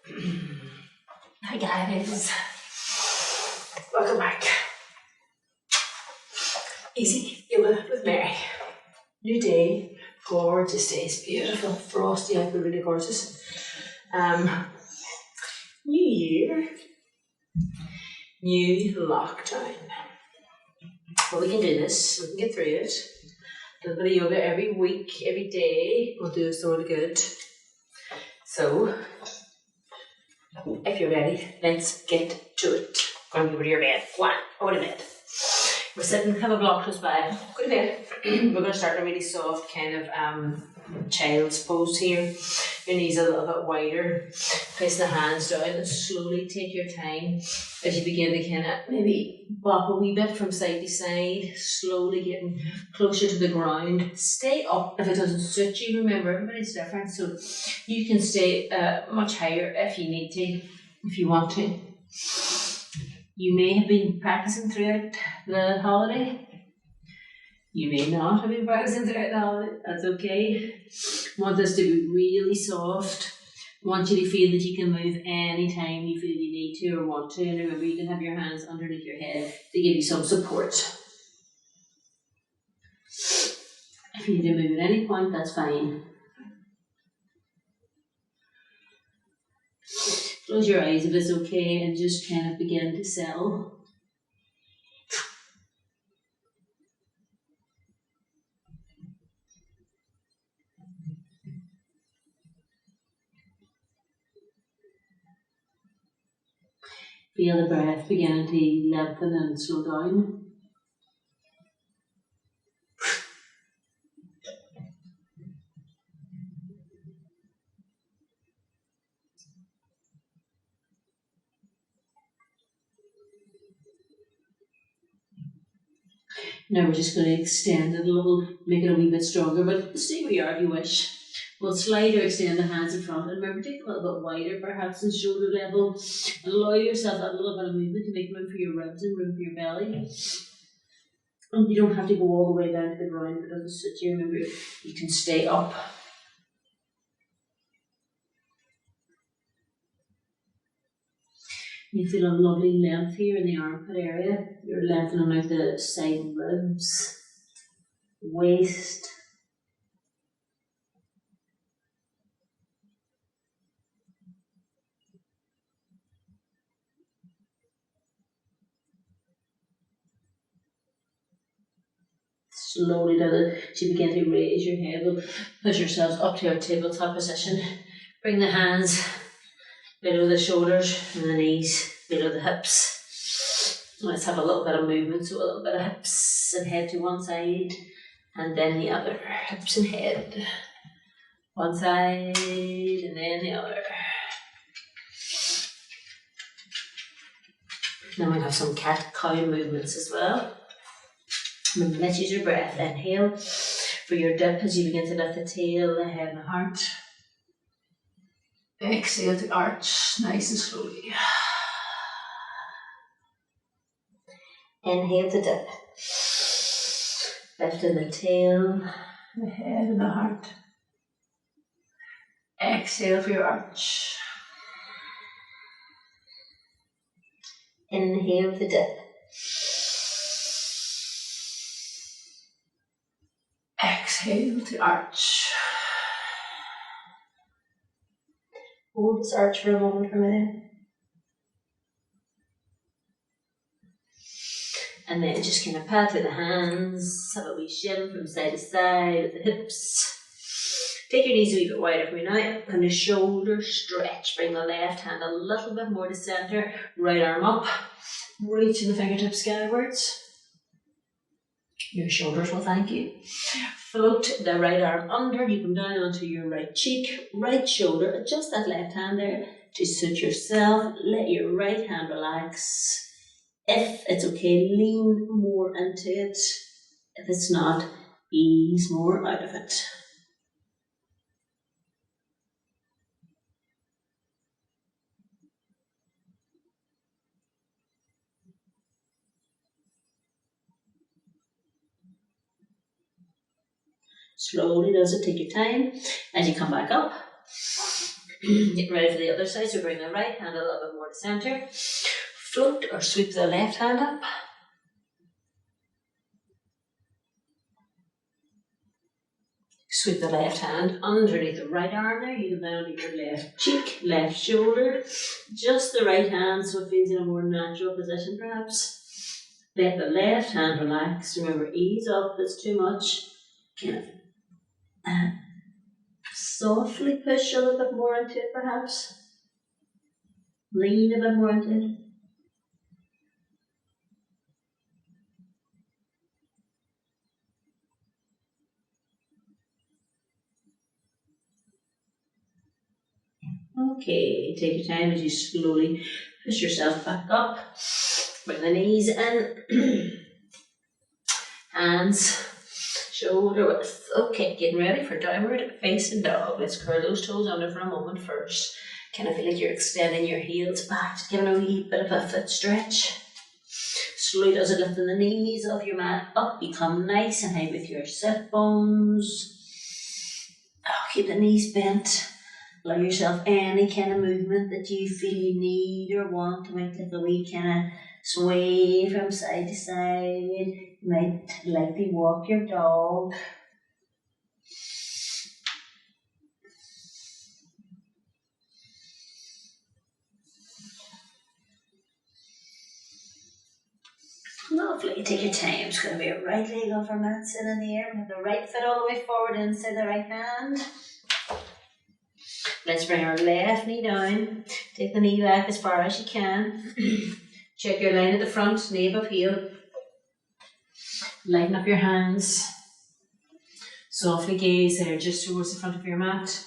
Hi guys, welcome back. Easy yoga with Mary. New day, gorgeous day, it's beautiful, frosty out, but really gorgeous. New year, new lockdown. But we can do this, we can get through it. A little bit of yoga every week, every day will do us sort of good. So, if you're ready, let's get to it. Go and go to your bed. Go on, over to bed. We're sitting, have a block close by. Go to bed. We're going to start a really soft kind of child's pose here. Your knees a little bit wider. Place the hands down and slowly take your time as you begin to kind of maybe bop a wee bit from side to side, slowly getting closer to the ground. Stay up if it doesn't suit you. Remember, everybody's different, so you can stay much higher if you need to, if you want to. You may have been practicing throughout the holiday. You may not have been practicing throughout the holiday. That's okay. Want this to be really soft. Want you to feel that you can move anytime you feel you need to or want to. And remember, you can have your hands underneath your head to give you some support. If you need to move at any point, that's fine. Close your eyes if it's okay and just kind of begin to settle. Feel the breath beginning to lengthen and slow down. Now we're just going to extend it a little, make it a wee bit stronger, but stay where you are if you wish. We'll slide or extend the hands in front, and remember, take a little bit wider, perhaps in shoulder level. Allow yourself that little bit of movement to make room for your ribs and room for your belly. And you don't have to go all the way down to the ground if it doesn't suit you. Remember, you can stay up. You feel a lovely length here in the armpit area. You're lengthening out the side ribs, waist. Slowly down as you begin to raise your head, we'll push yourselves up to your tabletop position. Bring the hands below the shoulders and the knees below the hips. Let's have a little bit of movement, so a little bit of hips and head to one side, and then the other. Hips and head. One side, and then the other. Then we'll have some cat-cow movements as well. Remember, let's use your breath. Inhale for your dip as you begin to lift the tail, the head, and the heart. Exhale to arch, nice and slowly. Inhale to dip. Lifting the tail, the head, and the heart. Exhale for your arch. Inhale to dip. Exhale to arch. Hold this arch for a moment for a minute. And then just kind of pat with the hands, have a wee shin from side to side with the hips. Take your knees a wee bit wider for me now. Kind of shoulder stretch. Bring the left hand a little bit more to center. Right arm up. Reaching the fingertips skywards. Your shoulders will thank you. Float the right arm under. You come down onto your right cheek, right shoulder. Adjust that left hand there to suit yourself. Let your right hand relax. If it's okay, lean more into it. If it's not, ease more out of it. Slowly does it, take your time. As you come back up, Getting ready for the other side, so bring the right hand a little bit more to centre. Float or sweep the left hand up. Sweep the left hand underneath the right arm there. You can then under your left cheek, left shoulder. Just the right hand so it feels in a more natural position perhaps. Let the left hand relax. Remember, ease up if it's too much. Kind of softly push a little bit more into it perhaps. Lean a bit more into it. Okay, take your time as you slowly push yourself back up. Bring the knees in. Hands shoulder width. Okay, getting ready for downward facing dog. Let's curl those toes under for a moment first. Kind of feel like you're extending your heels back, just giving a wee bit of a foot stretch. Slowly does it, lifting the knees off your mat up. Become nice and high with your sit bones. Keep the knees bent. Allow yourself any kind of movement that you feel you need or want. You might take a wee kind of sway from side to side. You might lightly walk your dog. Lovely, take your time. It's going to be a right leg off our mat, sit in the air. We have the right foot all the way forward inside the right hand. Let's bring our left knee down. Take the knee back as far as you can. Check your line at the front, knee above heel. Lighten up your hands. Softly gaze there just towards the front of your mat.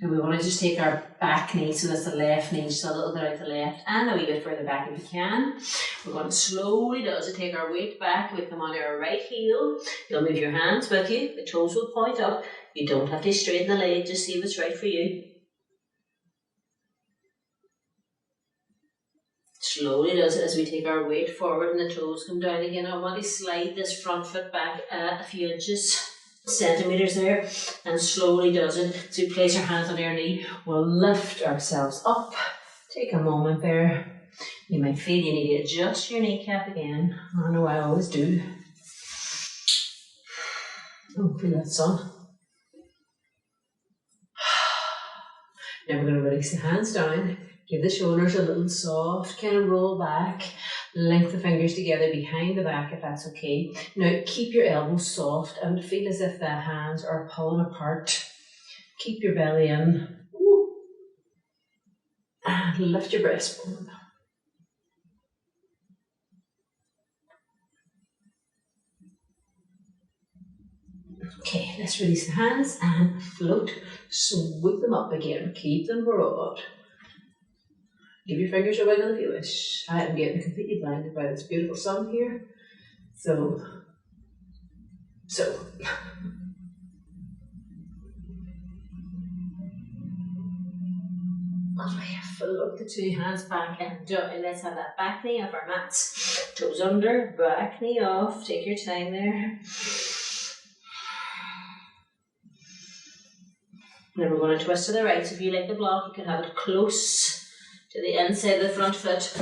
And we want to just take our back knee, so that's the left knee, just a little bit out the left, and a wee bit further back if you can. We're going to slowly take our weight back. We come onto our right heel. You'll move your hands with you. The toes will point up. You don't have to straighten the leg, just see what's right for you. Slowly does it as we take our weight forward and the toes come down again. I want to slide this front foot back a few inches. Centimeters there, and slowly does it. So you place your hands on your knee. We'll lift ourselves up. Take a moment there. You might feel you need to adjust your kneecap again. I know I always do. Oh, feel that sun. Now we're going to release the hands down. Give the shoulders a little soft, kind of roll back. Link the fingers together behind the back if that's okay. Now keep your elbows soft and feel as if the hands are pulling apart. Keep your belly in. Ooh. And lift your breastbone. Okay, let's release the hands and float. Sweep them up again. Keep them broad. Give your fingers a wiggle if you wish. I am getting completely blinded by this beautiful sun here. So. Lovely. Float the two hands back and down. Let's have that back knee off our mats. Toes under, back knee off. Take your time there. Then we're going to twist to the right. So if you like the block, you can have it close to the inside of the front foot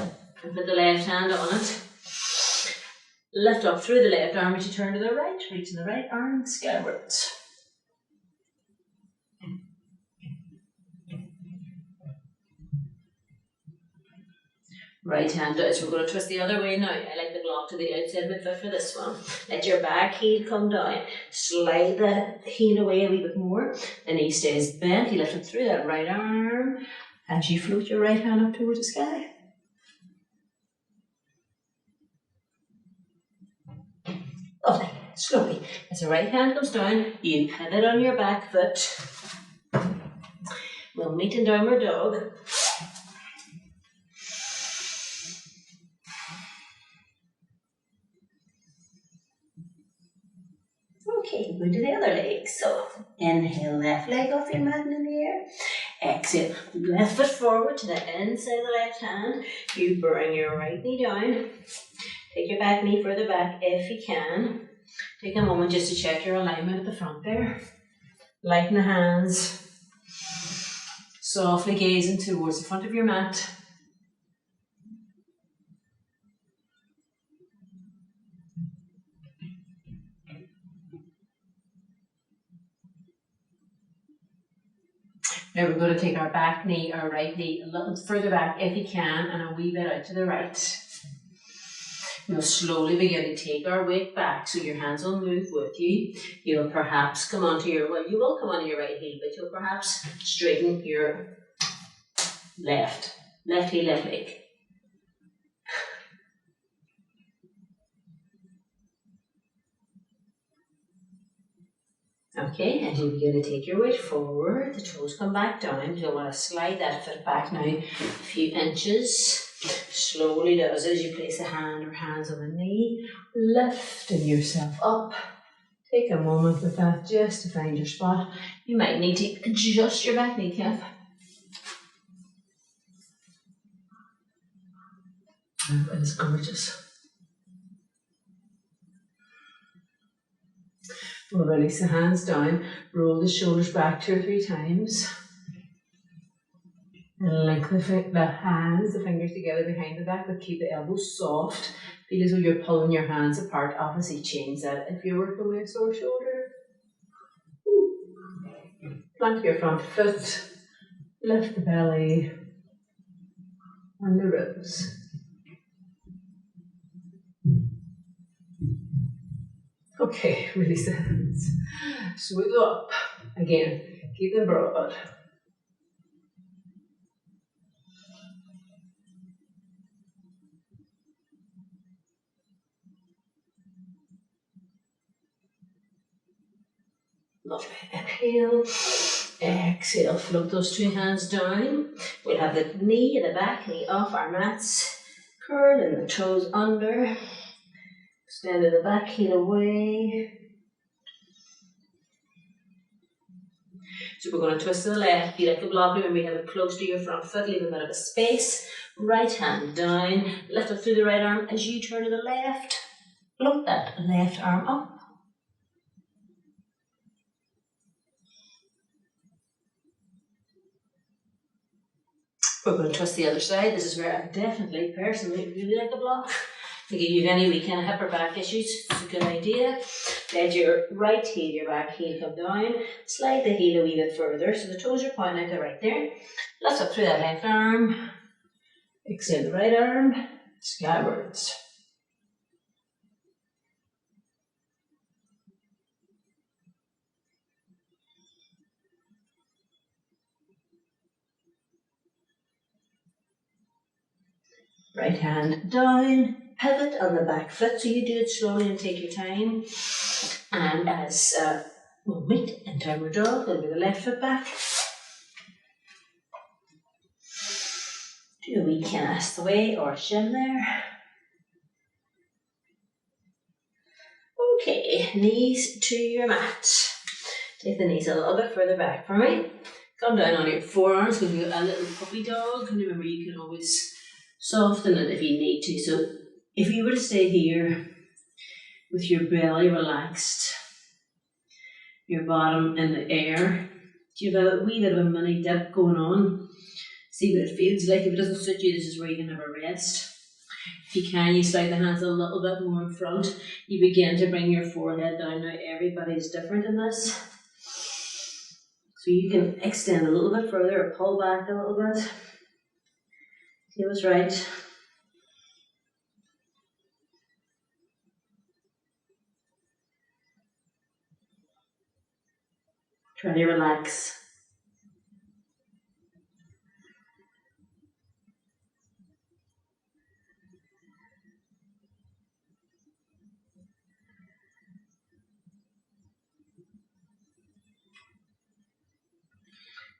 and put the left hand on it. Lift up through the left arm as you turn to the right, reaching the right arm skywards. Right hand down, so we're going to twist the other way now. I like the block to the outside of my foot for this one. Let your back heel come down. Slide the heel away a wee bit more. The knee stays bent. You lift it through that right arm as you float your right hand up towards the sky. Lovely. Slowly. As the right hand comes down, you pivot on your back foot. We'll meet in downward dog. Okay, go to the other leg. So inhale, left leg off your mat in the air. Exhale, left foot forward to the inside of the left hand. You bring your right knee down. Take your back knee further back if you can. Take a moment just to check your alignment at the front there. Lighten the hands. Softly gazing towards the front of your mat. Now we're going to take our back knee, our right knee, a little further back if you can, and a wee bit out to the right. We'll slowly begin to take our weight back, so your hands will move with you. You'll perhaps come onto your, well, you will come onto your right heel, but you'll perhaps straighten your left heel, left leg. Okay, and you begin to take your weight forward, the toes come back down. You'll want to slide that foot back now a few inches. Slowly does as you place a hand or hands on the knee, lifting yourself up. Take a moment with that just to find your spot. You might need to adjust your back kneecap. It is gorgeous. We'll release the hands down, roll the shoulders back 2 or 3 times. And lengthen the hands, the fingers together behind the back, but keep the elbows soft. Feel as though you're pulling your hands apart. Obviously change that if you're working with a sore shoulder. Plant your front foot, lift the belly and the ribs. Okay, release the hands. Sweep up. Again, keep them broad. Lovely. Inhale. Exhale. Float those 2 hands down. We'll have the knee and the back knee off our mats. Curling the toes under. Extending the back heel away. So we're going to twist to the left, be like a block. Remember, you have it close to your front foot, leave a bit of a space. Right hand down, lift up through the right arm as you turn to the left. Float that left arm up. We're going to twist the other side. This is where I definitely, personally, really like a block. If you have any weak kind of hip or back issues, it's a good idea. Let your right heel, your back heel come down. Slide the heel a wee bit further so the toes are pointing out the right there. Lift up through that left arm. Extend the right arm. Skywards. Right hand down. Pivot on the back foot, so you do it slowly and take your time. And as we'll meet in downward dog, it'll be the left foot back. Do a wee cast away or shin there. Okay, knees to your mat. Take the knees a little bit further back for me. Come down on your forearms, we'll do a little puppy dog. And remember, you can always soften it if you need to. So if you were to stay here with your belly relaxed, your bottom in the air, you have a wee bit of a mini dip going on. See what it feels like. If it doesn't suit you, this is where you can have a rest. If you can, you slide the hands a little bit more in front. You begin to bring your forehead down. Now everybody's different in this. So you can extend a little bit further or pull back a little bit. See what's right. Try to relax.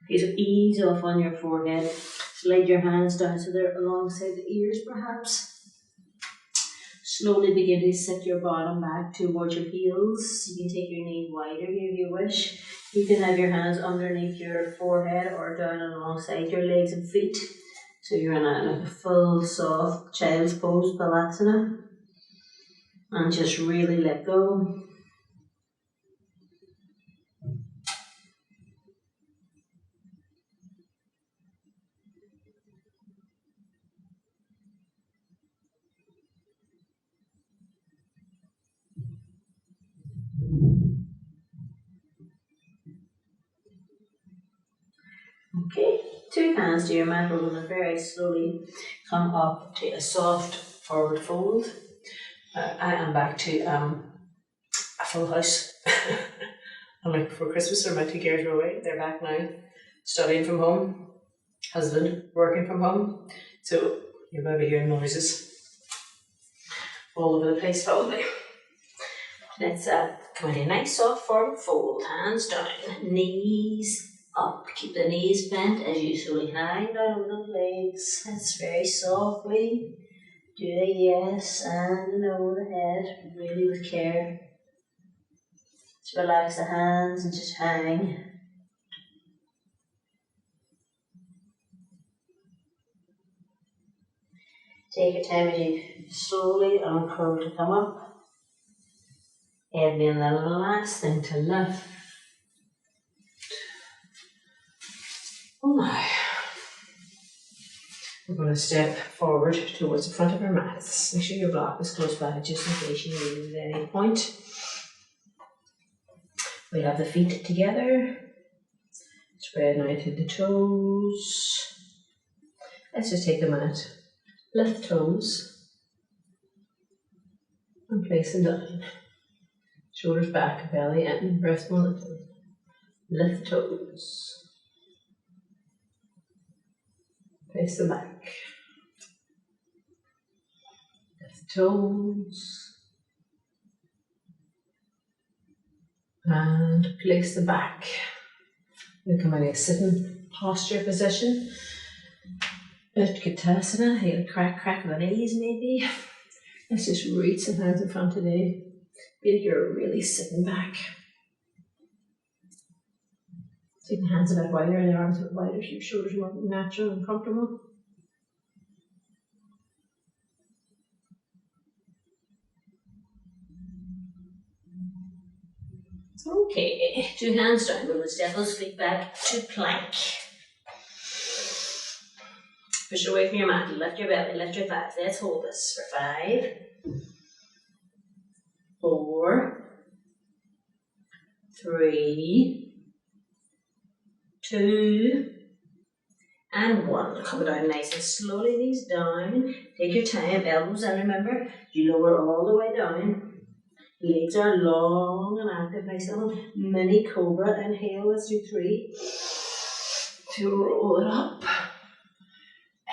Okay, so ease off on your forehead. Slide your hands down so they're alongside the ears perhaps. Slowly begin to sit your bottom back towards your heels. You can take your knee wider here if you wish. You can have your hands underneath your forehead or down alongside your legs and feet. So you're in like a full soft child's pose, Balasana. And just really let go. Okay, 2 hands to your mat. We're going to very slowly come up to a soft forward fold. I am back to a full house. Unlike before Christmas, where my 2 girls were away. They're back now, studying from home, husband working from home. So you're going to be hearing noises all over the place probably. Let's come into a nice soft forward fold, hands down, knees up. Keep the knees bent as you slowly hang down over the legs. That's very softly. Do a yes and no the head, really with care. Just relax the hands and just hang. Take your time as you slowly uncurl to come up. And then the last thing to lift. Oh my. We're going to step forward towards the front of our mats. Make sure your block is close by just in case you need it at any point. We have the feet together. Spread out through the toes. Let's just take a minute. Lift the toes. And place them down. Shoulders back, belly in, breastbone lifted. Lift the toes. Place them back. Lift the toes. And place them back. We'll come into a sitting posture position. Utkatasana, heel crack of the knees maybe. Let's just reach some hands in front today. Feel like you're really sitting back. Take the hands a bit wider and the arms a bit wider so your shoulders are more natural and comfortable. Okay, 2 hands down. We'll step those feet back to plank. Push away from your mat, lift your belly, lift your thighs. Let's hold this for 5, 4, 3, 2, and 1. Come down nice and slowly, knees down. Take your time, elbows in, remember, you lower all the way down. Legs are long and active, nice little mini cobra. Inhale, let's do 3. To roll it up.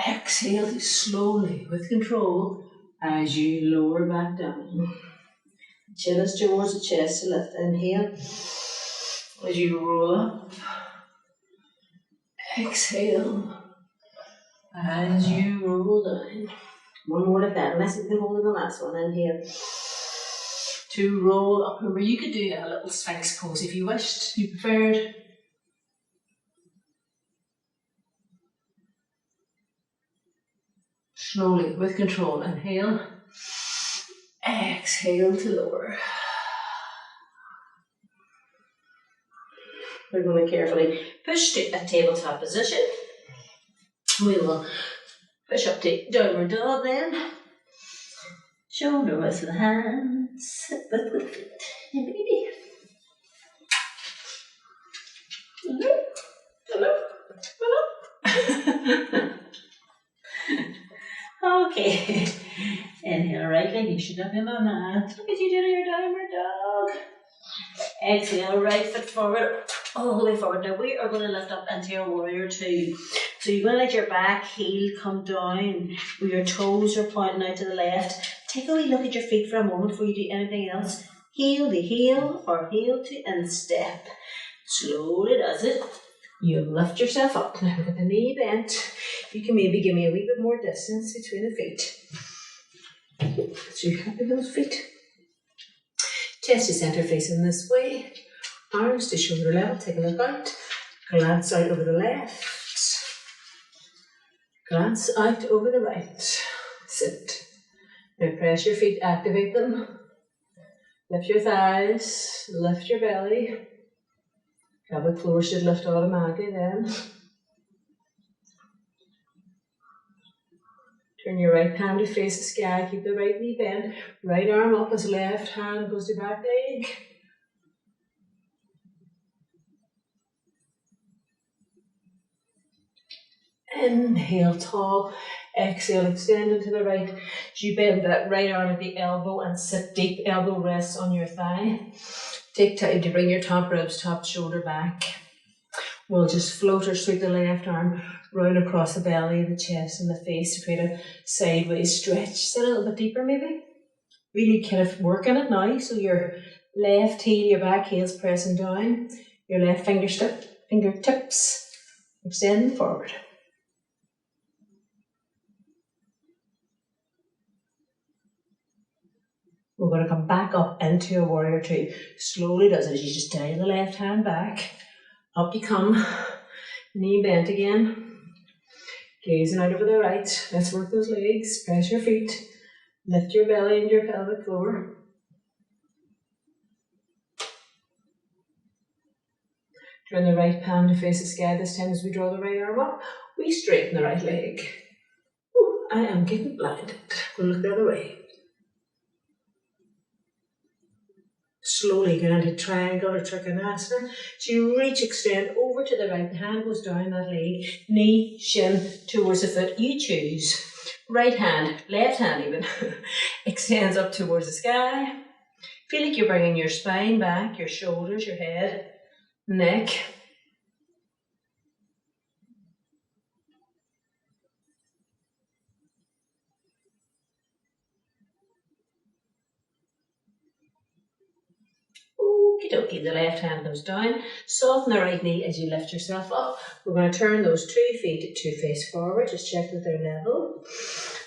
Exhale to slowly, with control, as you lower back down. Chin is towards the chest to lift. Inhale, as you roll up. Exhale, as you roll down. One more like that, unless you can hold in the last one. Inhale, to roll up. Remember, you could do a little Sphinx pose if you wished, you preferred. Slowly, with control, inhale, exhale to lower. We're going to carefully push to a tabletop position. We will push up to downward dog then. Shoulder width with the hands, hip width with the feet. And baby. Hello. Okay. Inhale, right leg, you should up in the mat. Look at you doing your downward dog. Exhale, right foot forward, all the way forward. Now we are going to lift up into your warrior 2. So you're going to let your back heel come down where your toes are pointing out to the left. Take a wee look at your feet for a moment before you do anything else. Heel to heel or heel to instep. Slowly does it. You lift yourself up. Now with the knee bent, you can maybe give me a wee bit more distance between the feet. So you happy with those feet? Chest to center facing this way. Arms to shoulder level, take a look out. Glance out over the left. Glance out over the right. Sit. Now press your feet, activate them. Lift your thighs, lift your belly. Pelvic floor should lift automatically then. Turn your right hand to face the sky, keep the right knee bent. Right arm up as left hand goes to back leg. Inhale tall, exhale extend into the right. As you bend that right arm at the elbow and sit deep, elbow rests on your thigh. Take time to bring your top ribs, top shoulder back. We'll just float or sweep the left arm round across the belly, the chest and the face to create a sideways stretch. Sit a little bit deeper maybe. Really kind of working it now. So your left heel, your back heel's pressing down. Your left fingertips extend forward. We're going to come back up into a warrior two. Slowly does it as you just dial the left hand back. Up you come. Knee bent again. Gazing out over the right. Let's work those legs. Press your feet. Lift your belly and your pelvic floor. Turn the right palm to face the sky. This time as we draw the right arm up, we straighten the right leg. Ooh, I am getting blinded. We'll look the other way. Slowly get into triangle or trikonasana. So you reach, extend over to the right. The hand goes down that leg. Knee, shin, towards the foot. You choose. Right hand, left hand even, extends up towards the sky. Feel like you're bringing your spine back, your shoulders, your head, neck. Okie dokie, the left hand goes down. Soften the right knee as you lift yourself up. We're going to turn those 2 feet to face forward. Just check that they're level.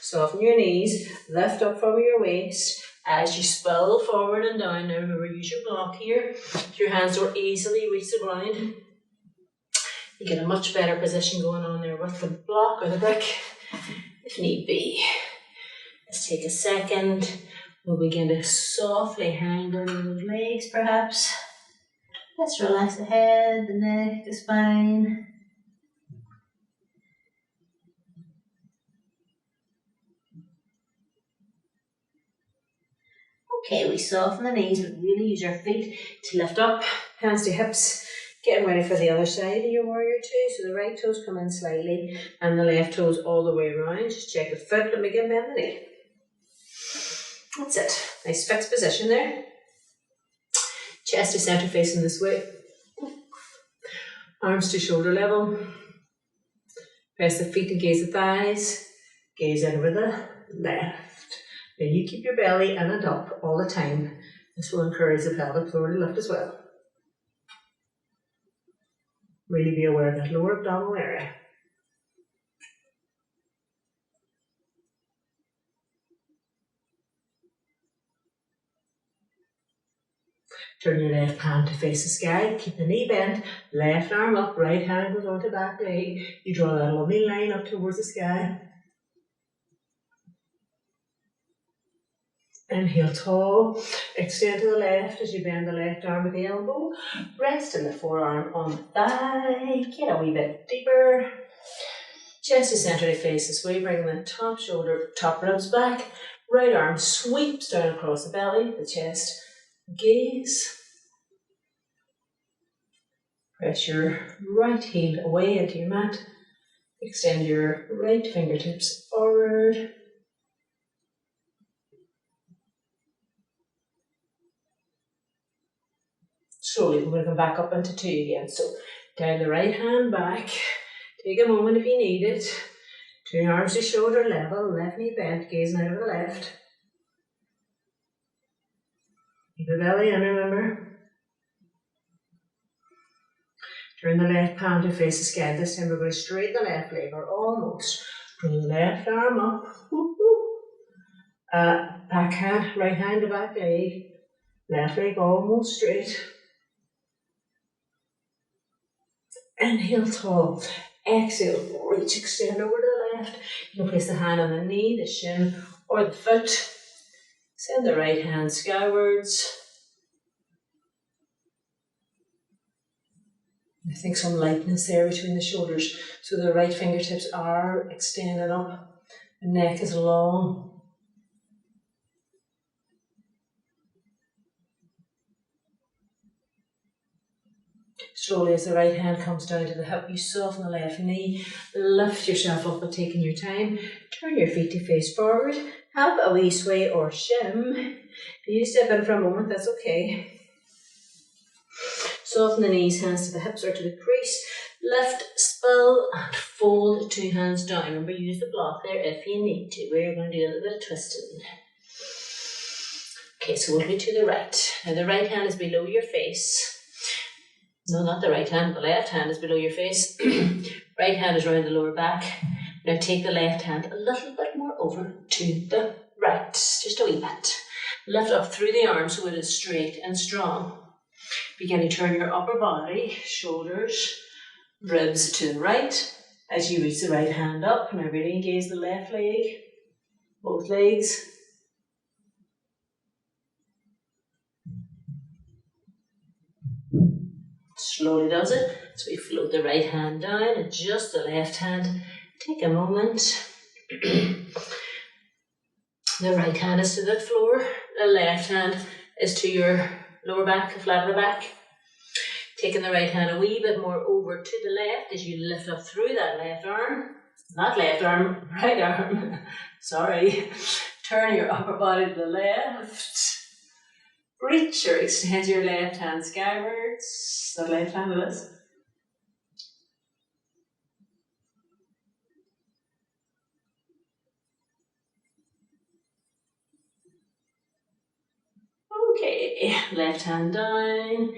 Soften your knees. Lift up from your waist as you spill forward and down. Now remember, use your block here. Your hands will easily reach the ground. You get a much better position going on there with the block or the brick if need be. Let's take a second. We'll begin to softly hang down those legs perhaps. Let's relax the head, the neck, the spine. Okay, we soften the knees, but really use our feet to lift up. Hands to hips. Getting ready for the other side of your warrior two. So the right toes come in slightly and the left toes all the way around. Just check the foot. Let me get bend the knee. That's it. Nice fixed position there. Chest to center facing this way. Arms to shoulder level. Press the feet and gaze the thighs. Gaze in over the left. Now you keep your belly in and up all the time. This will encourage the pelvic floor to lift as well. Really be aware of that lower abdominal area. Turn your left hand to face the sky, keep the knee bent, left arm up, right hand goes onto back leg. You draw that lovely line up towards the sky. Inhale tall, extend to the left as you bend the left arm at the elbow. Rest in the forearm on the thigh, get a wee bit deeper. Chest to center to face this way, bring the top shoulder, top ribs back. Right arm sweeps down across the belly, the chest. Gaze. Press your right heel away into your mat. Extend your right fingertips forward. Slowly, we're going to come back up into two again. So, down the right hand back. Take a moment if you need it. Turn arms to shoulder level, left knee bent, gazing out of the left. Keep the belly in, remember. Turn the left palm to face the sky. This time we're going to straighten the left leg, or almost. Bring the left arm up. Back hand, right hand to back leg. Left leg almost straight. Inhale, tall. Exhale, reach, extend over to the left. You can place the hand on the knee, the shin, or the foot. Send the right hand skywards. I think some lightness there between the shoulders. So the right fingertips are extended up. The neck is long. Slowly as the right hand comes down to the hip, you soften the left knee, lift yourself up by taking your time, turn your feet to face forward, have a wee sway or shim. If you step in for a moment, that's okay. Soften the knees, hands to the hips or to the crease, lift, spill and fold 2 hands down. Remember, use the block there if you need to. We're going to do a little bit of twisting. Okay, so we'll go to the right. Now the right hand is below your face. No, not the right hand, the left hand is below your face. Right hand is round the lower back. Now take the left hand a little bit more over to the right, just a wee bit. Lift up through the arm so it is straight and strong. Begin to turn your upper body, shoulders, ribs to the right. As you reach the right hand up, now really engage the left leg, both legs. Slowly does it. So we float the right hand down, adjust the left hand. Take a moment. The right hand is to the floor. The left hand is to your lower back, the flat of the back. Taking the right hand a wee bit more over to the left as you lift up through that left arm. Not left arm, right arm. Sorry. Turn your upper body to the left. Reach or extend your left hand skywards. The left hand it is. Okay, left hand down,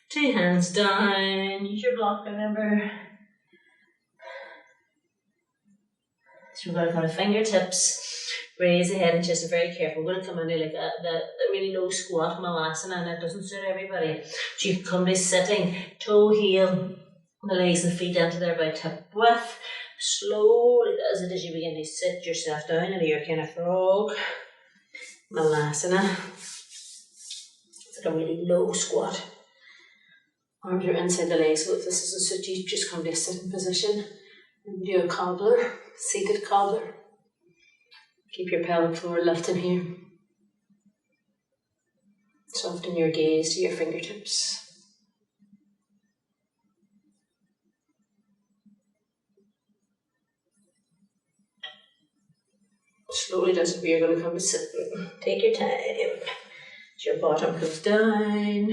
2 hands down, use your block, remember. So we're going to come to fingertips, raise the head and chest, very careful. We're going to come into like a really low squat, malasana, and that doesn't suit everybody. So you can come to sitting, toe, heel, the legs and feet into there about hip width. Slowly as it is you begin to sit yourself down into your kind of frog, malasana. It's like a really low squat. Arms are inside the legs, so if this doesn't suit you, just come to a sitting position. And do a cobbler, seated cobbler. Keep your pelvic floor lifting here. Soften your gaze to your fingertips. Slowly does it, you're going to come to sitting. Take your time. As your bottom comes down.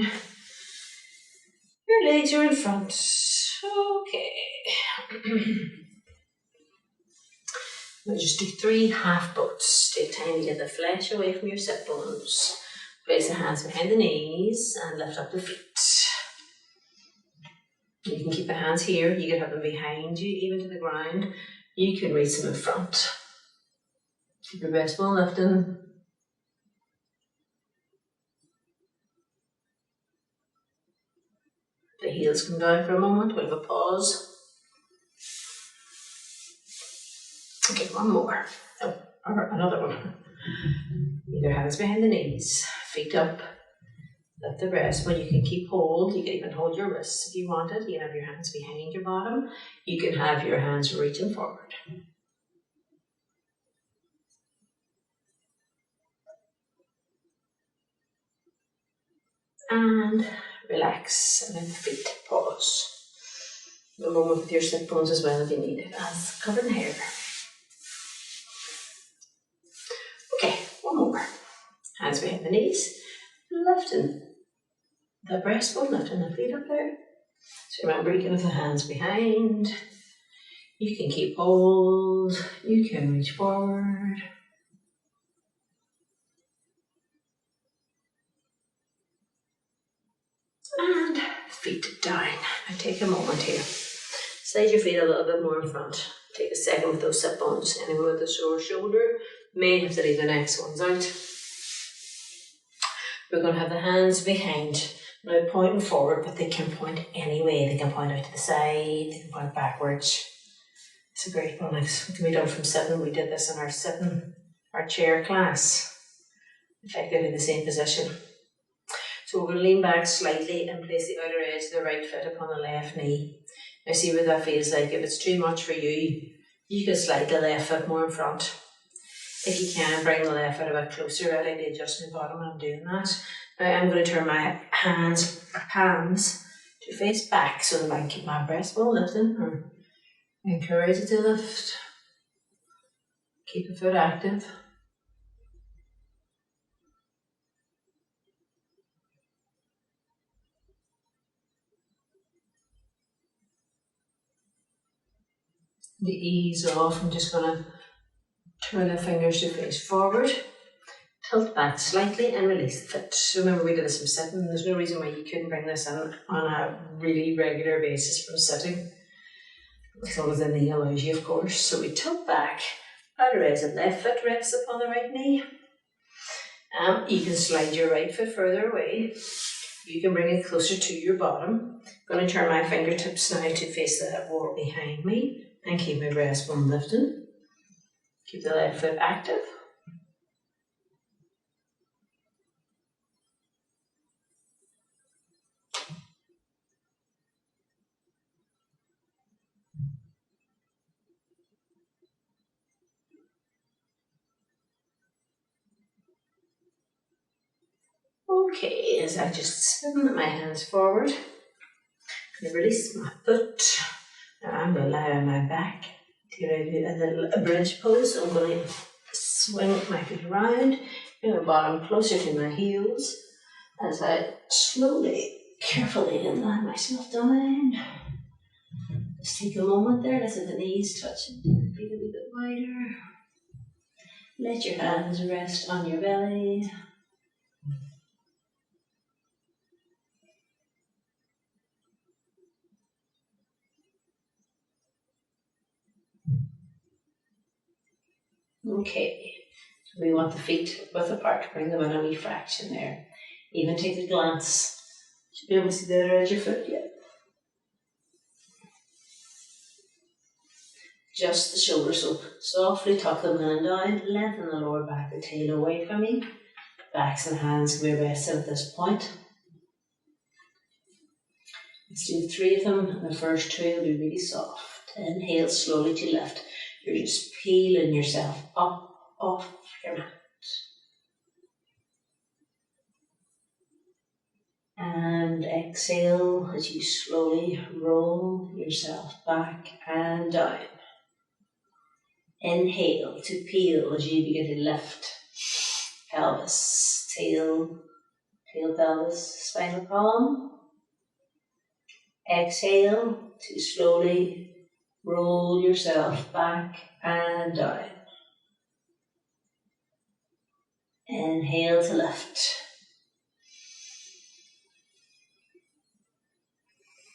Your legs are in front. Okay. We'll just do 3 half boats. Take time to get the flesh away from your sit bones. Place the hands behind the knees and lift up the feet. You can keep the hands here. You can have them behind you, even to the ground. You can reach them in front. Keep your breastbone lifting. The heels come down for a moment. We'll have a pause. Okay, one more. Oh, or another one. Either hands behind the knees, feet up, lift the breastbone. You can keep hold. You can even hold your wrists if you want it. You can have your hands behind your bottom. You can have your hands reaching forward. And relax, and then the feet, pause. A moment with your sit bones as well if you need it, as covering the hair. Okay, one more. Hands behind the knees, lifting the breastbone, lifting the feet up there. So remember, you can have the hands behind, you can keep hold, you can reach forward. And feet down. Now take a moment here. Slide your feet a little bit more in front. Take a second with those sit bones. Anyone with a sore shoulder may have to leave the next ones out. We're going to have the hands behind. Now pointing forward, but they can point any way. They can point out to the side, they can point backwards. It's a great one. It can be done from sitting. We did this in our chair class. Effectively in the same position. So we're going to lean back slightly and place the outer edge of the right foot upon the left knee. Now see what that feels like. If it's too much for you, you can slide the left foot more in front. If you can, bring the left foot a bit closer. I like to adjust my bottom when I'm doing that. Now I'm going to turn my palms to face back so that I can keep my breastbone lifting, or encourage it to lift. Keep the foot active. The ease off, I'm just going to turn the fingers to face forward, tilt back slightly and release the foot. So remember, we did this from sitting. There's no reason why you couldn't bring this in on a really regular basis from sitting, as long as the knee allows you, of course. So we tilt back, outer edge of left foot rests upon the right knee. You can slide your right foot further away. You can bring it closer to your bottom. I'm going to turn my fingertips now to face the wall behind me and keep my breastbone lifting. Keep the left foot active. Okay, as I just spin my hands forward, I'm going to release my foot. Now I'm going to lie on my back to a little bridge pose. I'm going to swing my feet around, bring my bottom closer to my heels as I slowly, carefully lie myself down. Just take a moment there, let the knees touch it, feet a wee bit wider. Let your hands rest on your belly. Okay, we want the feet width apart, bring them in a wee fraction there. Even take a glance. Should be able to see the other edge of your foot yet. Just the shoulders, so softly tuck them in and down, lengthen the lower back, the tail away from you. Backs and hands can be rested at this point. Let's do 3 of them, and the first 2 will be really soft. Inhale slowly to lift. You're just peeling yourself up off your mat. And exhale as you slowly roll yourself back and down. Inhale to peel as you begin to lift pelvis, tail, pelvis, spinal column. Exhale to slowly roll yourself back and down. Inhale to lift.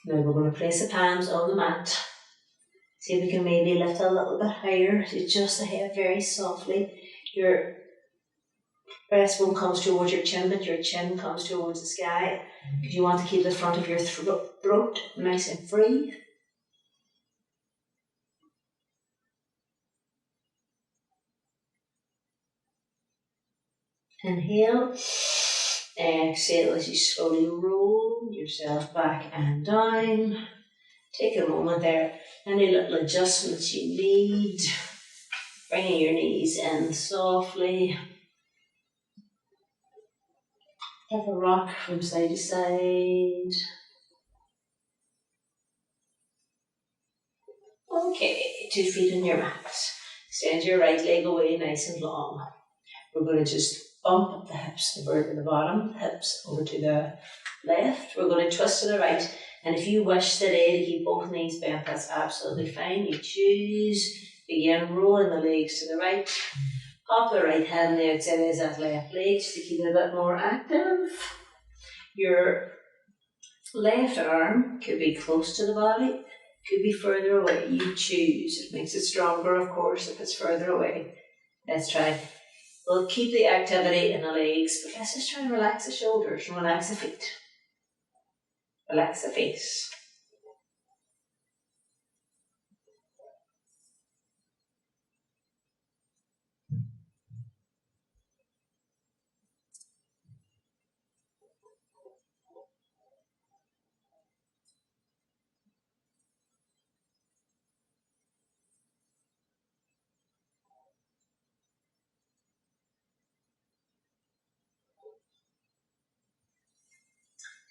Now we're going to place the palms on the mat. See if we can maybe lift a little bit higher. So just the head very softly. Your breastbone comes towards your chin, but your chin comes towards the sky, because you want to keep the front of your throat nice and free. Inhale. Exhale as you slowly roll yourself back and down. Take a moment there. Any little adjustments you need. Bringing your knees in softly. Have a rock from side to side. Okay, 2 feet on your mat. Extend your right leg away nice and long. We're going to just bump up the hips over to the bottom, hips over to the left. We're going to twist to the right. And if you wish today to keep both knees bent, that's absolutely fine. You choose. Begin rolling the legs to the right. Pop the right hand there outside of that left leg just to keep it a bit more active. Your left arm could be close to the body, could be further away. You choose. It makes it stronger, of course, if it's further away. Let's try. We'll keep the activity in the legs, but let's just try and relax the shoulders and relax the feet. Relax the face.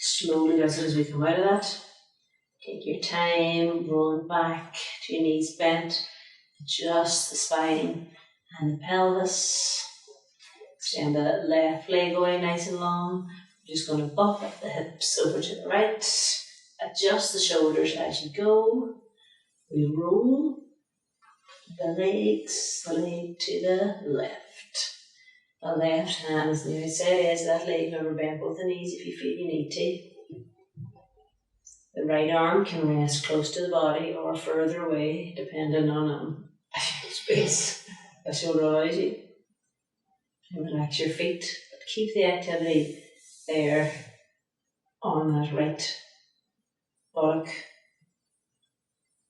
Slowly as we come out of that, take your time, rolling back to your knees bent, adjust the spine and the pelvis. Extend the left leg away nice and long. We're just going to bump up the hips over to the right. Adjust the shoulders as you go. We roll the legs, the leg to the left. The left hand is the outside edge of that leg. Remember, bend both the knees if you feel you need to. The right arm can rest close to the body or further away, depending on space that shoulder allows you. And relax your feet, but keep the activity there on that right buttock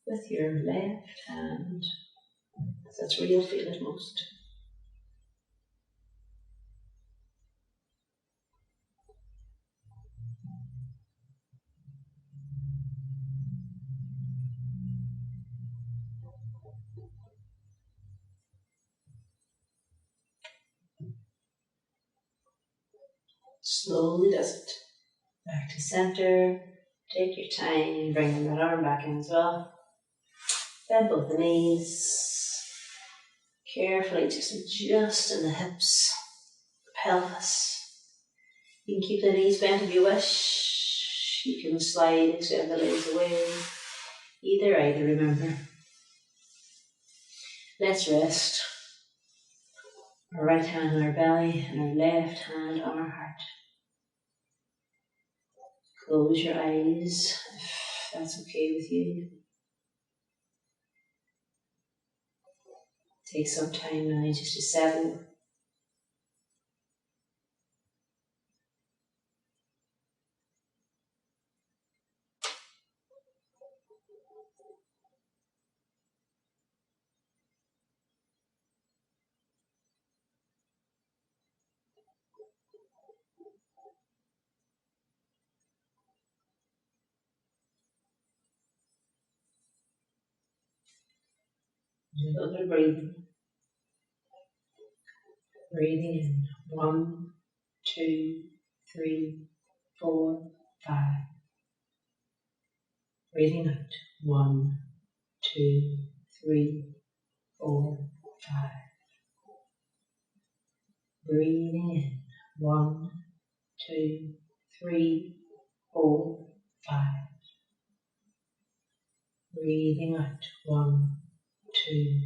with your left hand. That's where you'll feel it most. Slowly does it. Back to center. Take your time, bringing that arm back in as well. Bend both the knees. Carefully just adjusting the hips, the pelvis. You can keep the knees bent if you wish. You can slide, extend the legs away. Either, remember. Let's rest. Our right hand on our belly and our left hand on our heart. Close your eyes if that's okay with you. Take some time now just to settle. Another breathing. Breathing in. 1, 2, 3, 4, 5. Breathing out. 1, 2, 3, 4, 5. Breathing in. 1, 2, 3, 4, 5. Breathing out. 1, 2,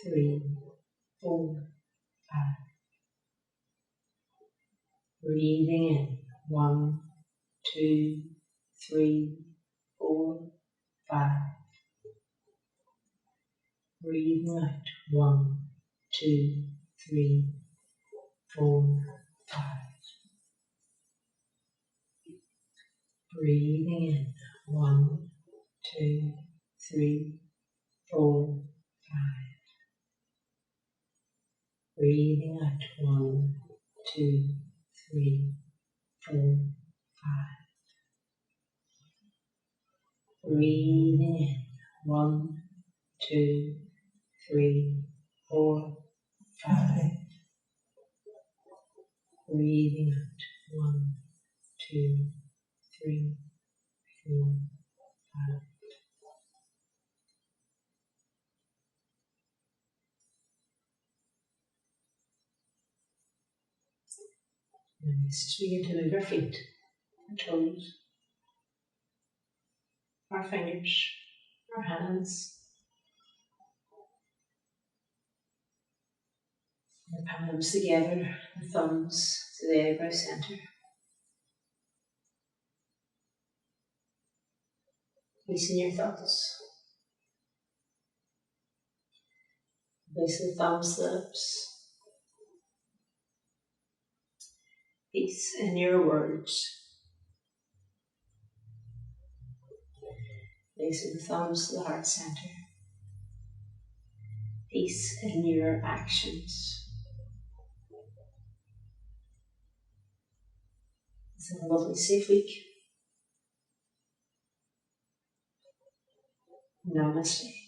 3, 4, 5. Breathing in. 1, 2, 3, 4, 5. Breathing out. 1, 2, 3, 4, 5. Breathing in. 1, 2, 3, 4, 5. Breathing out. 1, 2, 3, 4, 5. Breathing in. 1, 2, 3, 4, 5. Breathing out. 1, 2, 3, 4, 5. And let's just begin to move our feet, our toes, our fingers, our hands, the palms together, the thumbs to the eyebrow centre. Releasing your thoughts. Base of the thumbs to the lips. Peace in your words. base of the thumbs to the heart center. Peace in your actions. It's a lovely, safe week. Namaste.